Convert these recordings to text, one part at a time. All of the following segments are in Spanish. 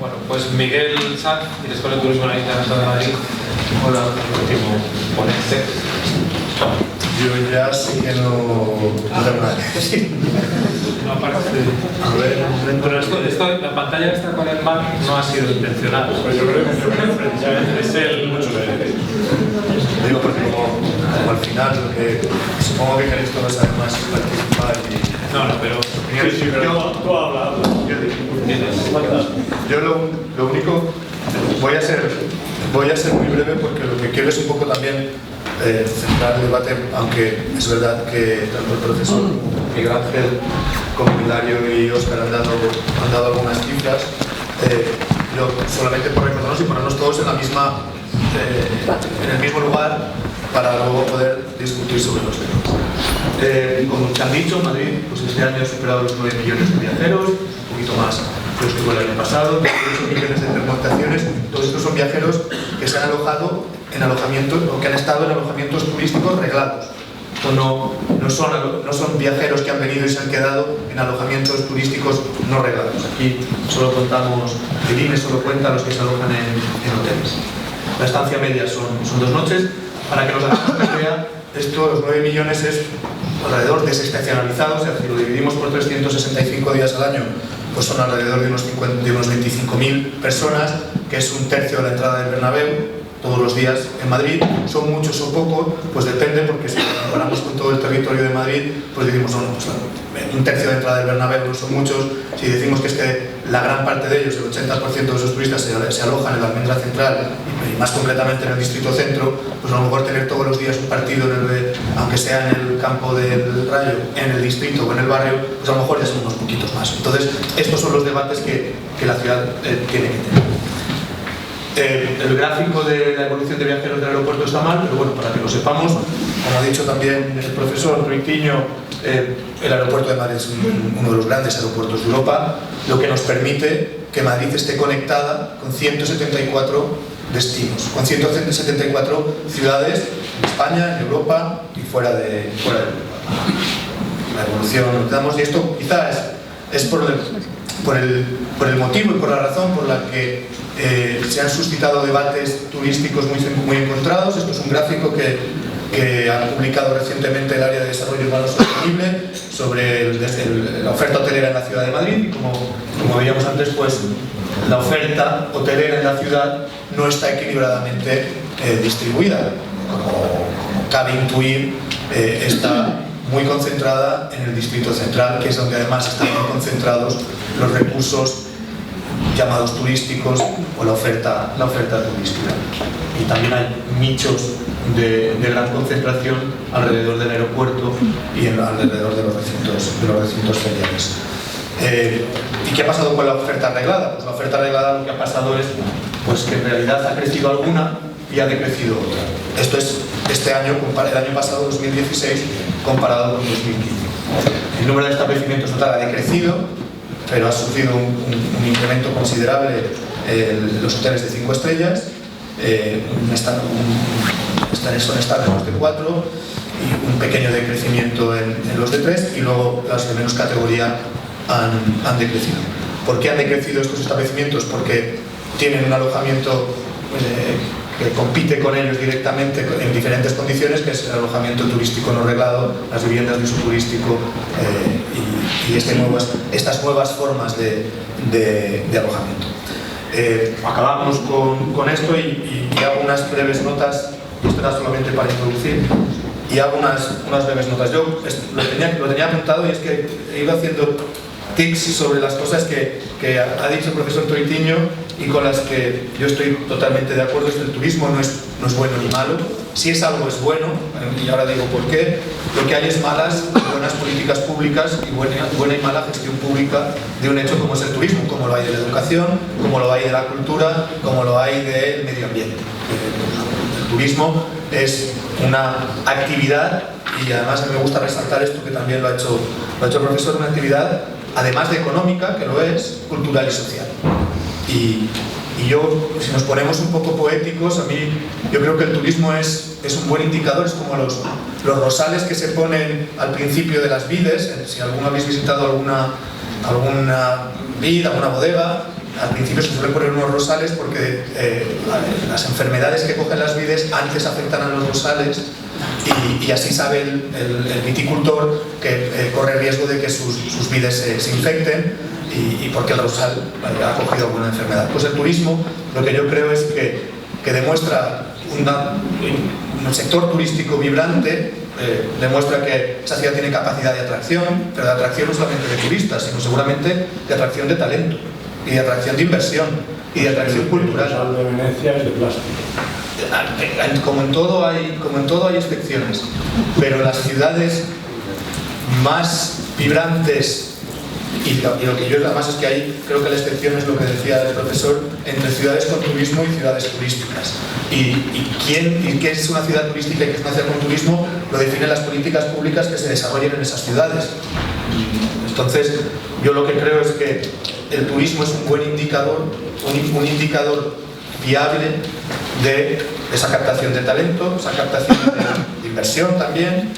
Bueno, pues Miguel Sanz, director de Turismo en el Ayuntamiento de Madrid. Hola, último ponente. Yo ya sí que no tengo nada que decir. No aparece. A ver, un momento. La pantalla esta con el Mac no ha sido intencional. Pues yo creo que precisamente Es el mucho de... Digo porque como al final, lo que supongo que queréis todos además participar y... No, pero... Sí, pero tú hablas. Yo lo único, voy a ser muy breve porque lo que quiero es un poco también centrar el debate, aunque es verdad que tanto el profesor Miguel Ángel como Hilario y Óscar han dado algunas cifras. Yo solamente por recordarnos y ponernos todos en en el mismo lugar para luego poder discutir sobre los temas. Como se han dicho, Madrid pues este año ha superado los 9 millones de viajeros, un poquito más que los que fue el año pasado, 28 millones de pernoctaciones. Todos estos son viajeros que se han alojado en alojamientos o que han estado en alojamientos turísticos reglados. No son viajeros que han venido y se han quedado en alojamientos turísticos no reglados. Aquí solo contamos, el INE solo cuenta los que se alojan en hoteles. La estancia media son 2 noches. Para que nos hagamos una idea, esto, los 9 millones es alrededor desestacionalizados, si lo dividimos por 365 días al año, pues son alrededor de unos 25.000 personas, que es un tercio de la entrada del Bernabéu todos los días en Madrid. Son muchos o pocos, pues depende, porque si lo comparamos con todo el territorio de Madrid, pues decimos, no, pues, un tercio de entrada del Bernabéu no son muchos. Si decimos que es que la gran parte de ellos, el 80% de esos turistas se alojan en la Almendra Central y más concretamente en el Distrito Centro, pues a lo mejor tener todos los días un partido, aunque sea en el campo del Rayo, en el distrito o en el barrio, pues a lo mejor ya son unos poquitos más. Entonces, estos son los debates que la ciudad tiene que tener. El gráfico de la evolución de viajeros del aeropuerto está mal, pero bueno, para que lo sepamos, como ha dicho también el profesor Troitiño, el aeropuerto de Madrid es uno de los grandes aeropuertos de Europa, lo que nos permite que Madrid esté conectada con 174 destinos, con 174 ciudades en España, en Europa y fuera de Europa. La evolución que damos, y esto quizás es por el motivo y por la razón por la que se han suscitado debates turísticos muy encontrados. Esto es un gráfico que ha publicado recientemente el Área de Desarrollo Urbano Sostenible sobre la oferta hotelera en la ciudad de Madrid. Y como veíamos antes, pues la oferta hotelera en la ciudad no está equilibradamente distribuida. Como cabe intuir, está muy concentrada en el Distrito Central, que es donde además están muy concentrados los recursos llamados turísticos o la oferta turística. Y también hay nichos de gran concentración alrededor del aeropuerto y alrededor de los recintos feriales. ¿Y qué ha pasado con la oferta arreglada? Pues la oferta arreglada lo que ha pasado es pues, que en realidad ha crecido alguna y ha decrecido otra. Esto es este año, el año pasado, 2016, comparado con 2015. El número de establecimientos total ha decrecido, pero ha sufrido un incremento considerable los hoteles de 5 estrellas, son estables los de 4 y un pequeño decrecimiento en los de 3, y luego las de menos categoría han decrecido. ¿Por qué han decrecido estos establecimientos? Porque tienen un alojamiento que compite con ellos directamente en diferentes condiciones, que es el alojamiento turístico no reglado, las viviendas de uso turístico y estas nuevas formas de alojamiento. Acabamos con esto y hago unas breves notas, esto era solamente para introducir, y hago unas breves notas. Yo lo tenía apuntado, y es que he ido haciendo tics sobre las cosas que ha dicho el profesor Troitiño y con las que yo estoy totalmente de acuerdo. El turismo no es bueno ni malo. Si es algo, es bueno, y ahora digo por qué. Lo que hay es buenas políticas públicas y buena y mala gestión pública de un hecho como es el turismo, como lo hay de la educación, como lo hay de la cultura, como lo hay del medio ambiente. El turismo es una actividad, y además a mí me gusta resaltar esto, que también lo ha hecho el profesor, una actividad además de económica, que lo es, cultural y social. Y yo, si nos ponemos un poco poéticos, yo creo que el turismo es un buen indicador. Es como los rosales que se ponen al principio de las vides. Si alguno habéis visitado alguna vid, alguna bodega, al principio se suelen poner unos rosales porque las enfermedades que cogen las vides antes afectan a los rosales y así sabe el viticultor que corre riesgo de que sus vides se infecten y porque el rosal ha cogido alguna enfermedad. Pues el turismo, lo que yo creo es que demuestra un sector turístico vibrante, demuestra que esa ciudad tiene capacidad de atracción, pero de atracción no solamente de turistas, sino seguramente de atracción de talento, y de atracción de inversión, y de atracción cultural. El Rosal de Venecia es de plástico. Como en todo hay excepciones, pero las ciudades más vibrantes, y lo que yo es la más es que hay, creo que la excepción es lo que decía el profesor, entre ciudades con turismo y ciudades turísticas. Y qué es una ciudad turística y qué es una ciudad con turismo lo definen las políticas públicas que se desarrollen en esas ciudades. Entonces, yo lo que creo es que el turismo es un buen indicador, un indicador viable de esa captación de talento, esa captación de inversión también,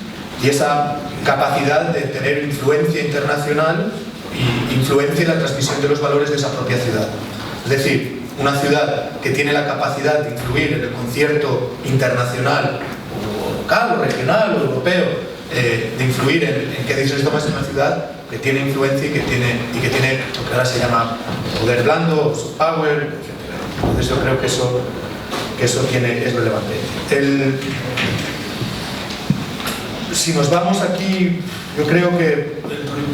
y esa capacidad de tener influencia internacional y influencia en la transmisión de los valores de esa propia ciudad. Es decir, una ciudad que tiene la capacidad de influir en el concierto internacional, o local, o regional, o europeo, de influir en qué decisiones tomas en una ciudad que tiene influencia y que tiene lo que ahora se llama poder blando, soft power, etc. Entonces yo creo que eso es relevante. Si nos vamos aquí, yo creo que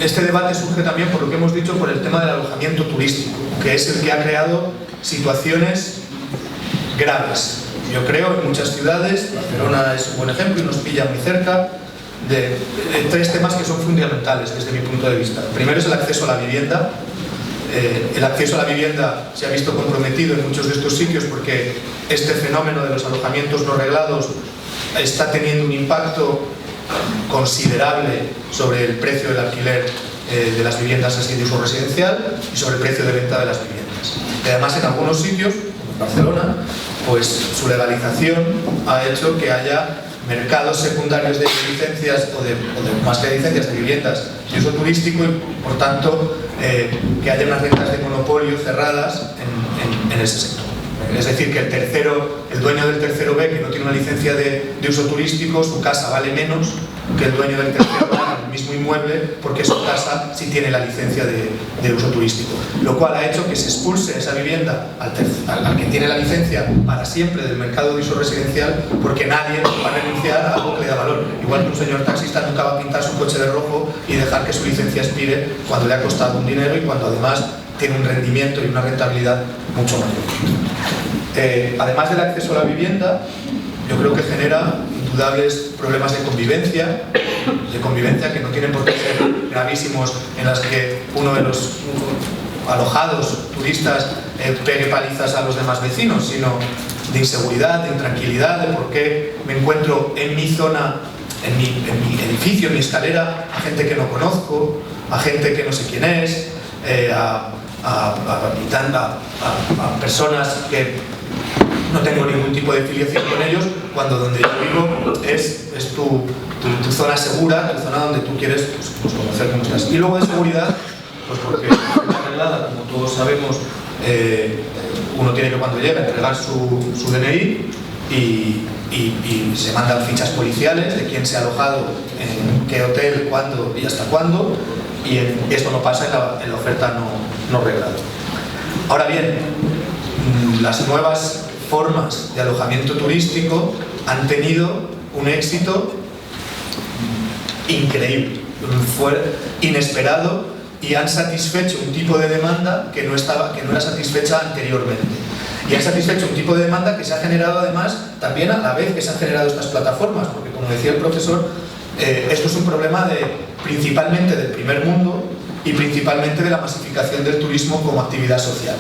este debate surge también por lo que hemos dicho, por el tema del alojamiento turístico, que es el que ha creado situaciones graves. Yo creo en muchas ciudades, Barcelona es un buen ejemplo y nos pilla muy cerca, de tres temas que son fundamentales desde mi punto de vista. El primero es el acceso a la vivienda. El acceso a la vivienda se ha visto comprometido en muchos de estos sitios porque este fenómeno de los alojamientos no reglados está teniendo un impacto considerable sobre el precio del alquiler de las viviendas así de uso residencial y sobre el precio de venta de las viviendas. Y además en algunos sitios, como en Barcelona, pues su legalización ha hecho que haya mercados secundarios de licencias o de más que licencias de viviendas de uso turístico y por tanto que haya unas rentas de monopolio cerradas en ese sector. Es decir, que el dueño del tercero B, que no tiene una licencia de uso turístico, su casa vale menos que el dueño del tercero A en el mismo inmueble, porque su casa sí tiene la licencia de uso turístico. Lo cual ha hecho que se expulse esa vivienda al que tiene la licencia para siempre del mercado de uso residencial, porque nadie va a renunciar a algo que le da valor. Igual que un señor taxista nunca va a pintar su coche de rojo y dejar que su licencia expire cuando le ha costado un dinero y cuando además tiene un rendimiento y una rentabilidad mucho mayor. Además del acceso a la vivienda, yo creo que genera indudables problemas de convivencia que no tienen por qué ser gravísimos, en las que uno de los alojados turistas pegue palizas a los demás vecinos, sino de inseguridad, de intranquilidad, de por qué me encuentro en mi zona, en mi edificio, en mi escalera, a gente que no conozco, a gente que no sé quién es, a personas que no tengo ningún tipo de filiación con ellos, cuando donde yo vivo es tu zona segura, tu zona donde tú quieres pues conocer cómo estás. Y luego de seguridad, pues porque está arreglada, como todos sabemos, uno tiene que cuando llega entregar su DNI y se mandan fichas policiales de quién se ha alojado, en qué hotel, cuándo y hasta cuándo, y esto no pasa en la oferta no reglada. Ahora bien, las nuevas formas de alojamiento turístico han tenido un éxito increíble, inesperado, y han satisfecho un tipo de demanda que no era satisfecha anteriormente. Y han satisfecho un tipo de demanda que se ha generado además también a la vez que se han generado estas plataformas, porque como decía el profesor, esto es un problema principalmente del primer mundo y principalmente de la masificación del turismo como actividad social.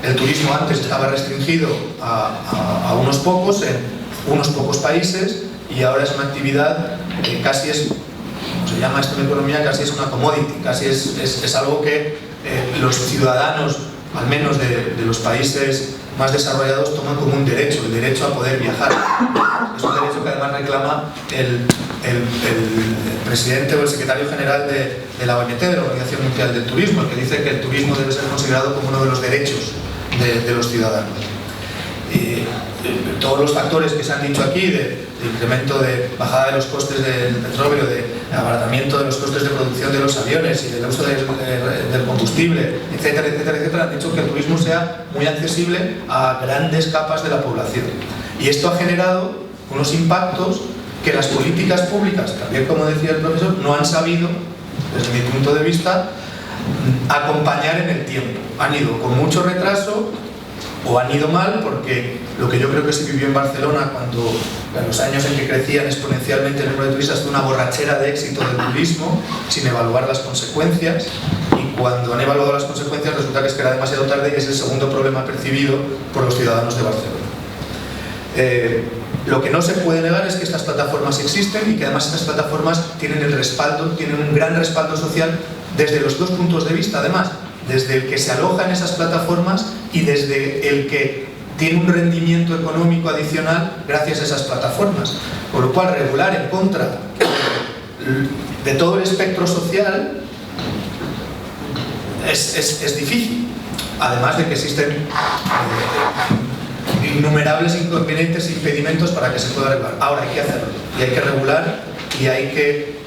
El turismo antes estaba restringido a unos pocos, en unos pocos países, y ahora es una actividad que casi es, como se llama esto en economía, casi es una commodity, casi es algo que los ciudadanos, al menos de los países más desarrollados, toman como un derecho, el derecho a poder viajar. es un derecho que además reclama el presidente o el secretario general de la OMT, de la Organización Mundial del Turismo, el que dice que el turismo debe ser considerado como uno de los derechos de los ciudadanos. Y todos los factores que se han dicho aquí, de incremento de bajada de los costes del petróleo, de abaratamiento de los costes de producción de los aviones y del uso del combustible, etcétera, etcétera, etcétera, han hecho que el turismo sea muy accesible a grandes capas de la población. Y esto ha generado unos impactos que las políticas públicas, también como decía el profesor, no han sabido, desde mi punto de vista, acompañar en el tiempo. Han ido con mucho retraso o han ido mal, porque lo que yo creo que se vivió en Barcelona cuando, en los años en que crecían exponencialmente el número de turistas, fue una borrachera de éxito del turismo sin evaluar las consecuencias, y cuando han evaluado las consecuencias resulta que es que era demasiado tarde, y es el segundo problema percibido por los ciudadanos de Barcelona. Lo que no se puede negar es que estas plataformas existen y que además estas plataformas tienen el respaldo, tienen un gran respaldo social desde los dos puntos de vista, además, desde el que se aloja en esas plataformas y desde el que tiene un rendimiento económico adicional gracias a esas plataformas. Por lo cual, regular en contra de todo el espectro social es difícil, además de que existen innumerables inconvenientes e impedimentos para que se pueda regular. Ahora hay que hacerlo, y hay que regular, y hay que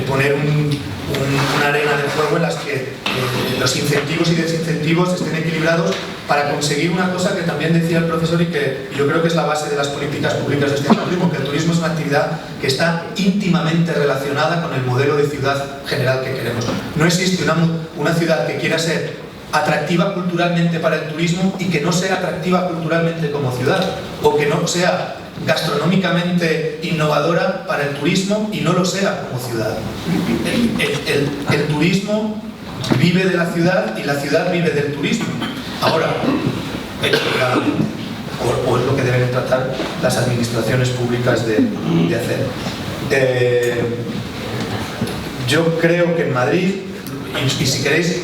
poner una arena de juego en las que los incentivos y desincentivos estén equilibrados para conseguir una cosa que también decía el profesor y que yo creo que es la base de las políticas públicas de este turismo, que el turismo es una actividad que está íntimamente relacionada con el modelo de ciudad general que queremos. No existe una ciudad que quiera ser atractiva culturalmente para el turismo y que no sea atractiva culturalmente como ciudad, o que no sea gastronómicamente innovadora para el turismo y no lo sea como ciudad. El turismo vive de la ciudad y la ciudad vive del turismo. Ahora, o es lo que deben tratar las administraciones públicas de hacer. Yo creo que en Madrid, y si queréis,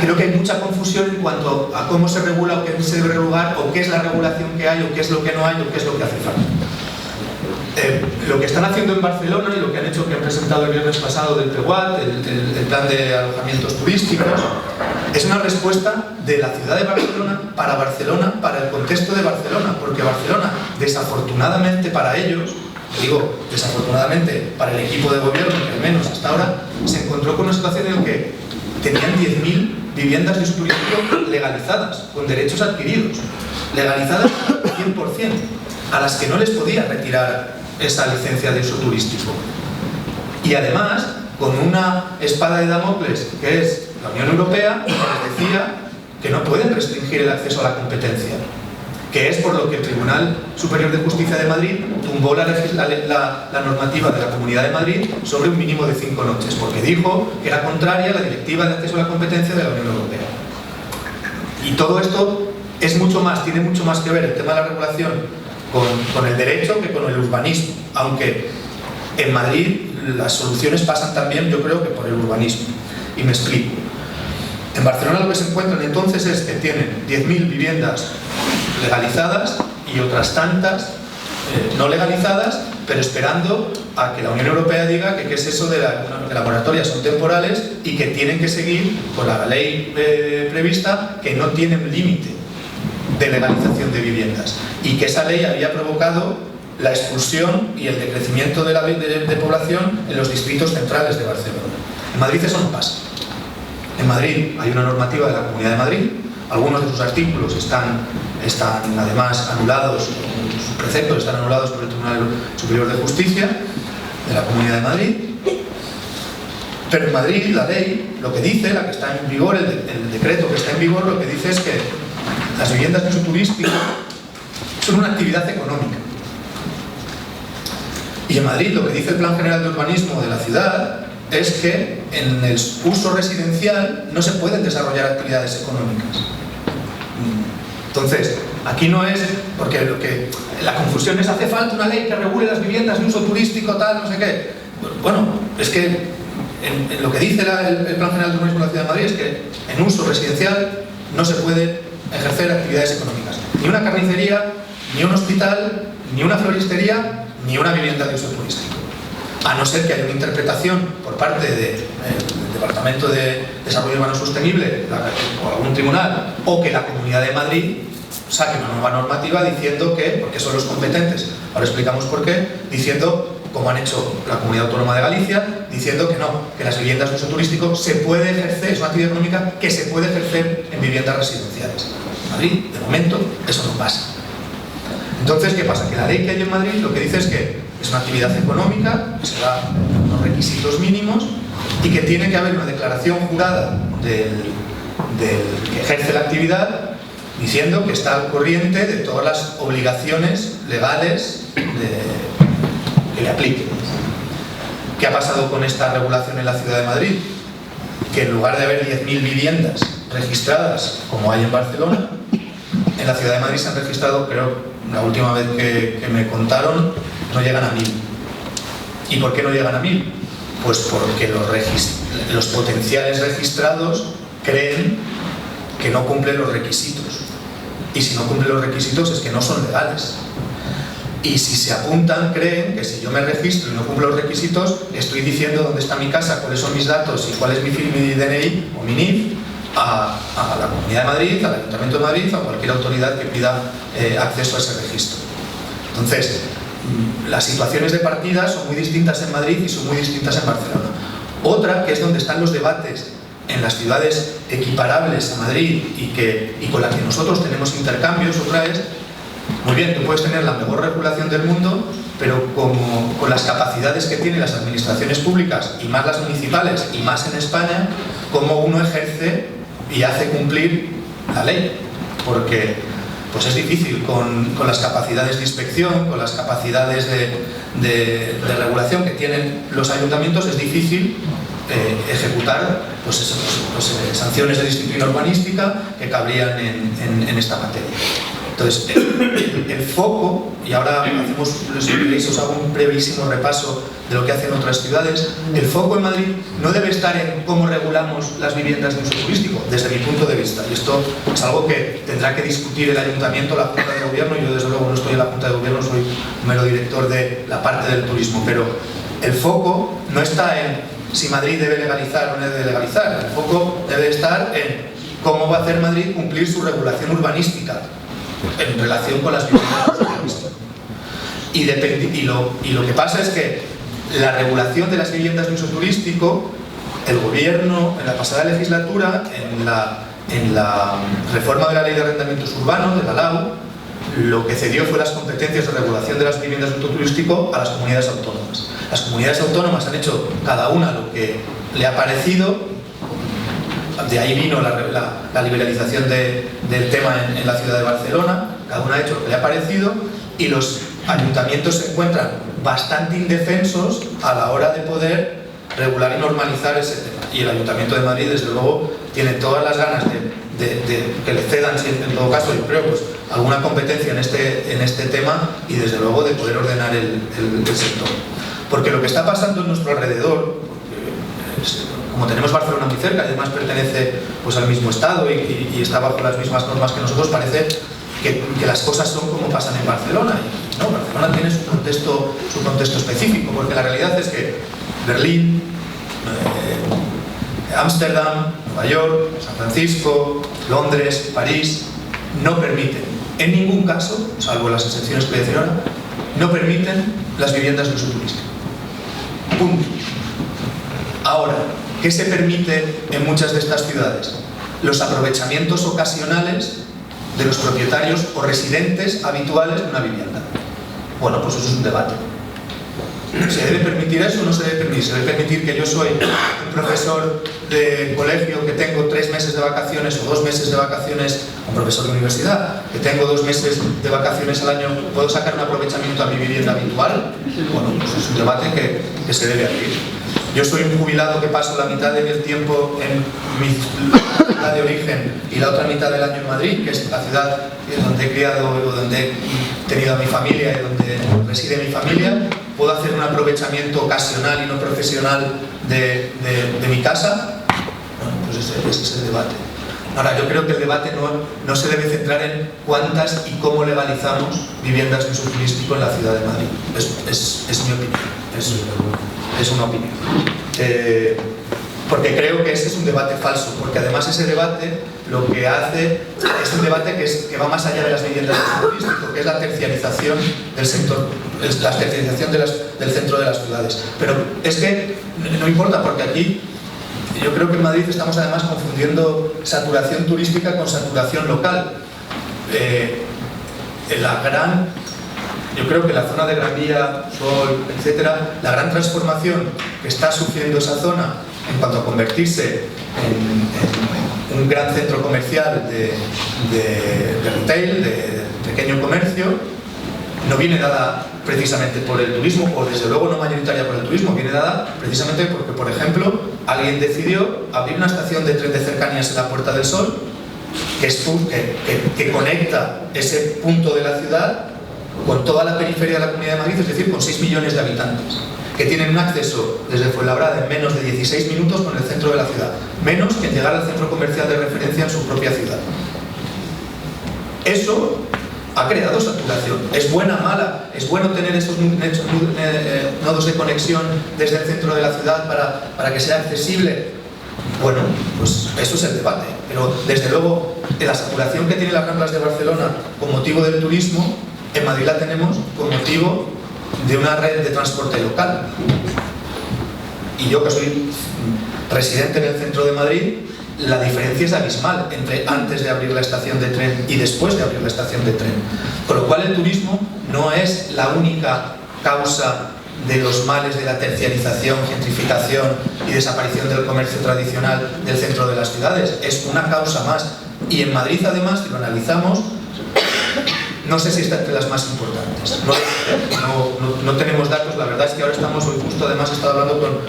creo que hay mucha confusión en cuanto a cómo se regula o qué se debe regular, o qué es la regulación que hay, o qué es lo que no hay, o qué es lo que hace falta. Lo que están haciendo en Barcelona y lo que han hecho, que han presentado el viernes pasado del PEUAT, el plan de alojamientos turísticos, es una respuesta de la ciudad de Barcelona, para el contexto de Barcelona, porque Barcelona, desafortunadamente para ellos, digo desafortunadamente para el equipo de gobierno, que al menos hasta ahora, se encontró con una situación en la que tenían 10.000 viviendas de uso turístico legalizadas, con derechos adquiridos, legalizadas al 100%, a las que no les podía retirar esa licencia de uso turístico. Y además, con una espada de Damocles, que es la Unión Europea, que les decía que no pueden restringir el acceso a la competencia, que es por lo que el Tribunal Superior de Justicia de Madrid tumbó la normativa de la Comunidad de Madrid sobre un mínimo de 5 noches, porque dijo que era contraria a la Directiva de Acceso a la Competencia de la Unión Europea. Y todo esto es mucho más, tiene mucho más que ver el tema de la regulación con el derecho que con el urbanismo, aunque en Madrid las soluciones pasan también, yo creo, que por el urbanismo. Y me explico. En Barcelona lo que se encuentran entonces es que tienen 10.000 viviendas legalizadas y otras tantas no legalizadas, pero esperando a que la Unión Europea diga que qué es eso de la moratoria, son temporales y que tienen que seguir con la ley prevista, que no tienen límite de legalización de viviendas, y que esa ley había provocado la expulsión y el decrecimiento de población en los distritos centrales de Barcelona. En Madrid eso no pasa. En Madrid hay una normativa de la Comunidad de Madrid, algunos de sus artículos están además anulados, sus preceptos están anulados por el Tribunal Superior de Justicia de la Comunidad de Madrid, pero en Madrid la ley, lo que dice, la que está en vigor, el decreto que está en vigor, lo que dice es que las viviendas de uso turístico son una actividad económica. Y en Madrid lo que dice el Plan General de Urbanismo de la ciudad es que en el uso residencial no se pueden desarrollar actividades económicas. Entonces, aquí no es, porque la confusión es, hace falta una ley que regule las viviendas de uso turístico, tal, no sé qué. Bueno, es que en lo que dice el Plan General de Urbanismo de la Ciudad de Madrid es que en uso residencial no se puede ejercer actividades económicas. Ni una carnicería, ni un hospital, ni una floristería, ni una vivienda de uso turístico. A no ser que haya una interpretación por parte del Departamento de Desarrollo Urbano Sostenible o algún tribunal, o que la Comunidad de Madrid saque una nueva normativa diciendo que, porque son los competentes, ahora explicamos por qué, diciendo, como han hecho la Comunidad Autónoma de Galicia, diciendo que no, que las viviendas de uso turístico se puede ejercer, es una actividad económica que se puede ejercer en viviendas residenciales. En Madrid, de momento, eso no pasa. Entonces, ¿qué pasa? Que la ley que hay en Madrid lo que dice es que es una actividad económica, que se da unos requisitos mínimos y que tiene que haber una declaración jurada del que ejerce la actividad diciendo que está al corriente de todas las obligaciones legales que le apliquen. ¿Qué ha pasado con esta regulación en la Ciudad de Madrid? Que en lugar de haber 10.000 viviendas registradas, como hay en Barcelona, en la Ciudad de Madrid se han registrado, creo, la última vez que me contaron, no llegan a 1.000. ¿Y por qué no llegan a 1.000? Pues porque los potenciales registrados creen que no cumplen los requisitos. Y si no cumplen los requisitos es que no son legales. Y si se apuntan, creen que si yo me registro y no cumplo los requisitos, estoy diciendo dónde está mi casa, cuáles son mis datos y cuál es mi DNI o mi NIF a la Comunidad de Madrid, al Ayuntamiento de Madrid o a cualquier autoridad que pida acceso a ese registro. Entonces, las situaciones de partida son muy distintas en Madrid y son muy distintas en Barcelona. Otra, que es donde están los debates en las ciudades equiparables a Madrid y con las que nosotros tenemos intercambios, otra es, muy bien, tú puedes tener la mejor regulación del mundo, pero con las capacidades que tienen las administraciones públicas, y más las municipales, y más en España, cómo uno ejerce y hace cumplir la ley. Porque pues es difícil con las capacidades de inspección, con las capacidades de regulación que tienen los ayuntamientos, es difícil ejecutar sanciones de disciplina urbanística que cabrían en esta materia. Entonces, el foco, y ahora os hago un brevísimo repaso de lo que hacen otras ciudades, el foco en Madrid no debe estar en cómo regulamos las viviendas de uso turístico, desde mi punto de vista, y esto es algo que tendrá que discutir el Ayuntamiento, la Junta de Gobierno. Yo desde luego no estoy en la Junta de Gobierno, soy mero director de la parte del turismo, pero el foco no está en si Madrid debe legalizar o no debe legalizar, el foco debe estar en cómo va a hacer Madrid cumplir su regulación urbanística en relación con las viviendas de uso turístico. Y lo que pasa es que la regulación de las viviendas de uso turístico, el Gobierno, en la pasada legislatura, en la reforma de la Ley de Arrendamientos Urbanos, de la LAU, lo que cedió fue las competencias de regulación de las viviendas de uso turístico a las comunidades autónomas. Las comunidades autónomas han hecho cada una lo que le ha parecido. De ahí vino la liberalización del tema en la ciudad de Barcelona. Cada una ha hecho lo que le ha parecido y los ayuntamientos se encuentran bastante indefensos a la hora de poder regular y normalizar ese tema. Y el Ayuntamiento de Madrid, desde luego, tiene todas las ganas de que le cedan, en todo caso, yo creo, pues, alguna competencia en este tema y, desde luego, de poder ordenar el sector. Porque lo que está pasando en nuestro alrededor, como tenemos Barcelona muy cerca y además pertenece pues al mismo estado y está bajo las mismas normas que nosotros, parece que las cosas son como pasan en Barcelona. Y no, Barcelona tiene su contexto específico, porque la realidad es que Berlín, Ámsterdam, Nueva York, San Francisco, Londres, París, no permiten, en ningún caso, salvo las excepciones que voy a decir ahora, no permiten las viviendas de uso turístico. Punto. Ahora, ¿qué se permite en muchas de estas ciudades? Los aprovechamientos ocasionales de los propietarios o residentes habituales de una vivienda. Bueno, pues eso es un debate. ¿Se debe permitir eso o no se debe permitir? ¿Se debe permitir que yo soy un profesor de colegio que tengo 3 meses de vacaciones o 2 meses de vacaciones, un profesor de universidad, que tengo 2 meses de vacaciones al año, ¿puedo sacar un aprovechamiento a mi vivienda habitual? Bueno, pues es un debate que se debe abrir. Yo soy un jubilado que paso la mitad del tiempo en mi ciudad de origen y la otra mitad del año en Madrid, que es la ciudad donde he criado o donde he tenido a mi familia y donde reside mi familia. ¿Puedo hacer un aprovechamiento ocasional y no profesional de mi casa? Bueno, pues ese es el debate. Ahora, yo creo que el debate no se debe centrar en cuántas y cómo legalizamos viviendas de uso turístico en la ciudad de Madrid. Es mi opinión, es una opinión. Porque creo que ese es un debate falso, porque además ese debate lo que hace es un debate que va más allá de las viviendas de uso turístico, que es la terciarización del sector, la terciarización del centro de las ciudades. Pero es que no importa, porque aquí yo creo que en Madrid estamos además confundiendo saturación turística con saturación local. Yo creo que la zona de Gran Vía, Sol, etcétera, la gran transformación que está sufriendo esa zona en cuanto a convertirse en un gran centro comercial de retail, de pequeño comercio, no viene dada precisamente por el turismo, o desde luego no mayoritaria por el turismo, viene dada precisamente porque, por ejemplo, alguien decidió abrir una estación de tren de cercanías en la Puerta del Sol que conecta ese punto de la ciudad con toda la periferia de la Comunidad de Madrid, es decir, con 6 millones de habitantes, que tienen un acceso desde Fuenlabrada en menos de 16 minutos con el centro de la ciudad, menos que llegar al centro comercial de referencia en su propia ciudad. Eso ha creado saturación. ¿Es buena, mala? ¿Es bueno tener esos nodos de conexión desde el centro de la ciudad para que sea accesible? Bueno, pues eso es el debate. Pero desde luego, la saturación que tienen las Ramblas de Barcelona con motivo del turismo, en Madrid la tenemos con motivo de una red de transporte local. Y yo, que soy residente en el centro de Madrid, la diferencia es abismal entre antes de abrir la estación de tren y después de abrir la estación de tren. Con lo cual el turismo no es la única causa de los males de la terciarización, gentrificación y desaparición del comercio tradicional del centro de las ciudades. Es una causa más. Y en Madrid, además, si lo analizamos, no sé si está entre las más importantes. No tenemos datos. La verdad es que ahora estamos, hoy justo además he estado hablando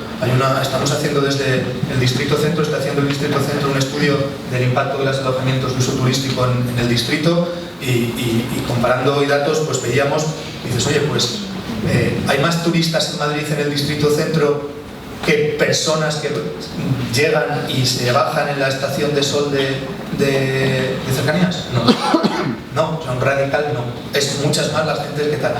estamos haciendo desde el Distrito Centro, está haciendo el Distrito Centro un estudio del impacto de los alojamientos de uso turístico en el distrito y comparando hoy datos, pues veíamos, dices, oye, pues hay más turistas en Madrid en el Distrito Centro que personas que llegan y se bajan en la estación de Sol de cercanías. No, o sea, un radical no. Es muchas más las gentes que tal.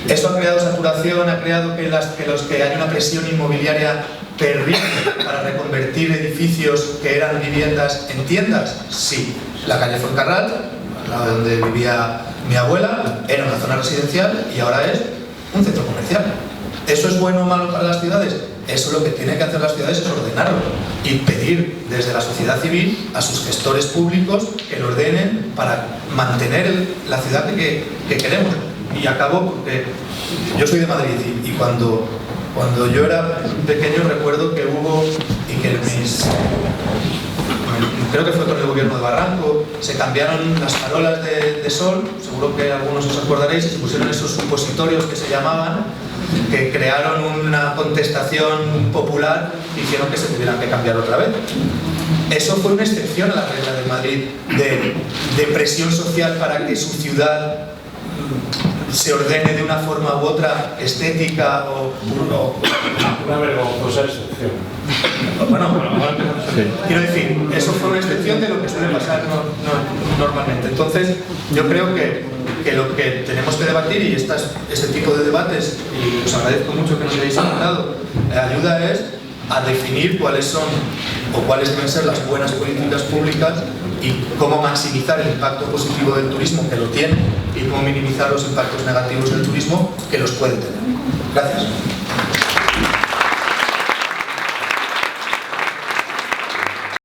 Eso ha creado saturación, ha creado que hay una presión inmobiliaria terrible para reconvertir edificios que eran viviendas en tiendas. Sí, la calle Fuencarral, al lado de donde vivía mi abuela, era una zona residencial y ahora es un centro comercial. ¿Eso es bueno o malo para las ciudades? Eso lo que tienen que hacer las ciudades es ordenarlo y pedir desde la sociedad civil a sus gestores públicos que lo ordenen para mantener la ciudad que queremos. Y acabo porque yo soy de Madrid y cuando yo era pequeño recuerdo que hubo, y que creo que fue con el gobierno de Barranco, se cambiaron las farolas de Sol, seguro que algunos os acordaréis, y se pusieron esos supositorios que se llamaban, que crearon una contestación popular y hicieron que se tuvieran que cambiar otra vez. Eso fue una excepción a la regla de Madrid de presión social para que su ciudad se ordene de una forma u otra, estética o una vergonzosa excepción. Bueno, quiero decir, eso fue una excepción de lo que suele pasar normalmente. Entonces, yo creo que lo que tenemos que debatir, y este tipo de debates, y os agradezco mucho que nos hayáis invitado, ayuda es a definir cuáles son o cuáles deben ser las buenas políticas públicas y cómo maximizar el impacto positivo del turismo, que lo tiene, y cómo minimizar los impactos negativos del turismo, que los puede tener. Gracias.